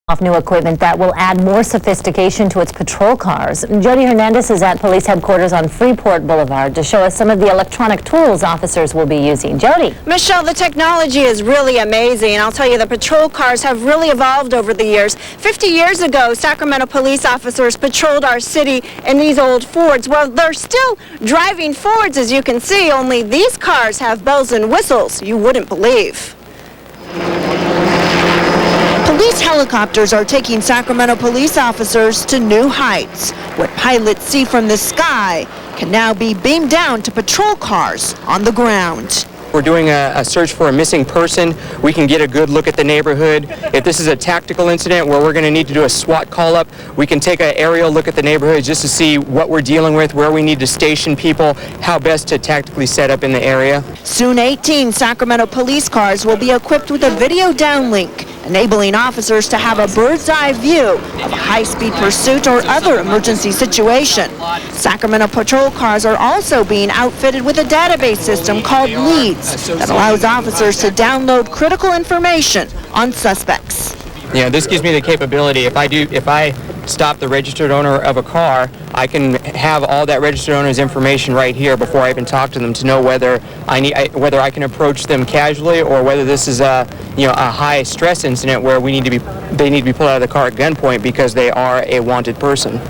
Off new equipment that will add more sophistication to its patrol cars. Jody Hernandez is at police headquarters on Freeport Boulevard to show us some of the electronic tools officers will be using. Jody. Michelle, the technology is really amazing. I'll tell you, the patrol cars have really evolved over the years. 50 years ago, Sacramento police officers patrolled our city in these old Fords. Well, they're still driving Fords, as you can see, only these cars have bells and whistles you wouldn't believe. Police helicopters are taking Sacramento police officers to new heights. What pilots see from the sky can now be beamed down to patrol cars on the ground. We're doing a search for a missing person. We can get a good look at the neighborhood. If this is a tactical incident where we're going to need to do a SWAT call-up, we can take an aerial look at the neighborhood just to see what we're dealing with, where we need to station people, how best to tactically set up in the area. Soon 18 Sacramento police cars will be equipped with a video downlink, enabling officers to have a bird's-eye view of a high-speed pursuit or other emergency situation. Sacramento patrol cars are also being outfitted with a database system called LEADS that allows officers to download critical information on suspects. Yeah, this gives me the capability, if I stop the registered owner of a car, I can have all that registered owner's information right here before I even talk to them to know whether I can approach them casually or whether this is a high stress incident where they need to be pulled out of the car at gunpoint because they are a wanted person.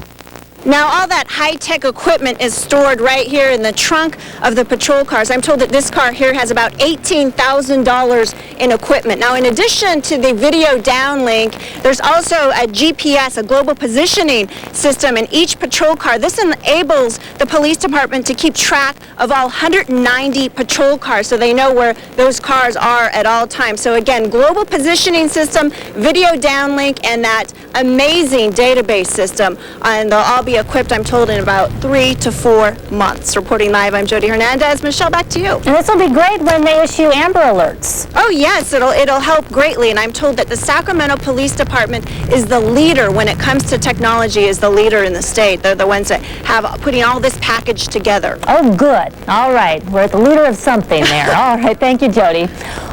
Now, all that high-tech equipment is stored right here in the trunk of the patrol cars. I'm told that this car here has about $18,000 in equipment. Now, in addition to the video downlink, there's also a GPS, a global positioning system in each patrol car. This enables the police department to keep track of all 190 patrol cars so they know where those cars are at all times. So again, global positioning system, video downlink, and that amazing database system. And they'll all be equipped, I'm told, in about 3 to 4 months. Reporting live, I'm Jody Hernandez. Michelle, back to you. And this will be great when they issue Amber Alerts. Oh yes, it'll help greatly, and I'm told that the Sacramento Police Department is the leader when it comes to technology, is the leader in the state. They're the ones that have putting all this package together. Oh, good. All right. We're the leader of something there. All right. Thank you, Jody.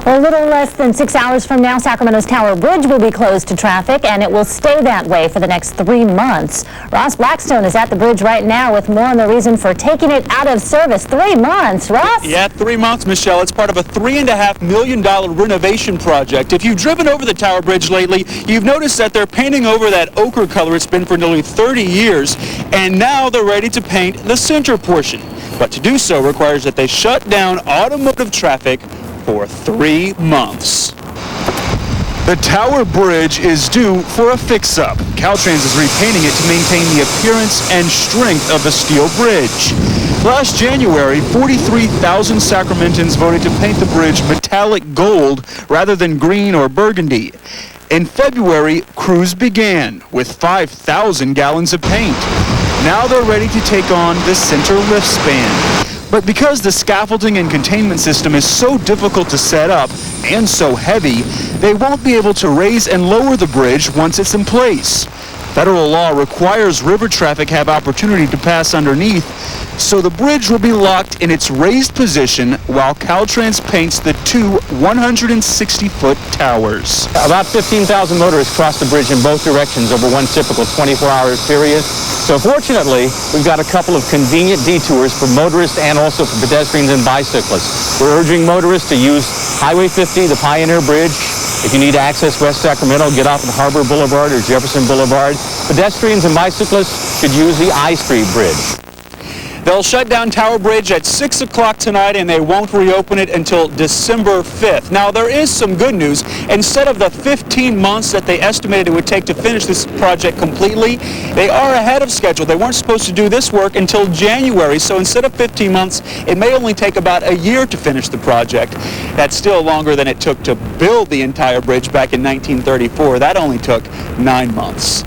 Well, a little less than 6 hours from now, Sacramento's Tower Bridge will be closed to traffic, and it will stay that way for the next 3 months. Ross Blackstone is at the bridge right now with more on the reason for taking it out of service. 3 months, Ross? Yeah, 3 months, Michelle. It's part of a $3.5 million renovation project. If you've driven over the Tower Bridge lately, you've noticed that they're painting over that ochre color it's been for nearly 30 years, and now they're ready to paint the center portion. But to do so requires that they shut down automotive traffic for 3 months. The Tower Bridge is due for a fix-up. Caltrans is repainting it to maintain the appearance and strength of the steel bridge. Last January, 43,000 Sacramentans voted to paint the bridge metallic gold rather than green or burgundy. In February, crews began with 5,000 gallons of paint. Now they're ready to take on the center lift span. But because the scaffolding and containment system is so difficult to set up and so heavy, they won't be able to raise and lower the bridge once it's in place. Federal law requires river traffic have opportunity to pass underneath, so the bridge will be locked in its raised position while Caltrans paints the two 160-foot towers. About 15,000 motorists cross the bridge in both directions over one typical 24-hour period. So fortunately, we've got a couple of convenient detours for motorists and also for pedestrians and bicyclists. We're urging motorists to use Highway 50, the Pioneer Bridge. If you need to access West Sacramento, get off at Harbor Boulevard or Jefferson Boulevard. Pedestrians and bicyclists should use the I Street Bridge. They'll shut down Tower Bridge at 6 o'clock tonight, and they won't reopen it until December 5th. Now, there is some good news. Instead of the 15 months that they estimated it would take to finish this project completely, they are ahead of schedule. They weren't supposed to do this work until January, so instead of 15 months, it may only take about a year to finish the project. That's still longer than it took to build the entire bridge back in 1934. That only took 9 months.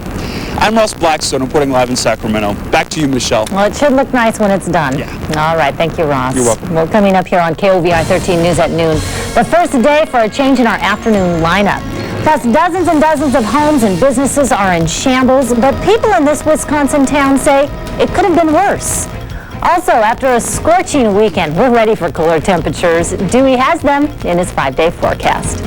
I'm Ross Blackstone, reporting live in Sacramento. Back to you, Michelle. Well, it should look nice when it's done. Yeah. All right. Thank you, Ross. You're welcome. Well, coming up here on KOVR 13 News at noon, the first day for a change in our afternoon lineup. Plus, dozens and dozens of homes and businesses are in shambles, but people in this Wisconsin town say it could have been worse. Also, after a scorching weekend, we're ready for cooler temperatures. Dewey has them in his 5-day forecast.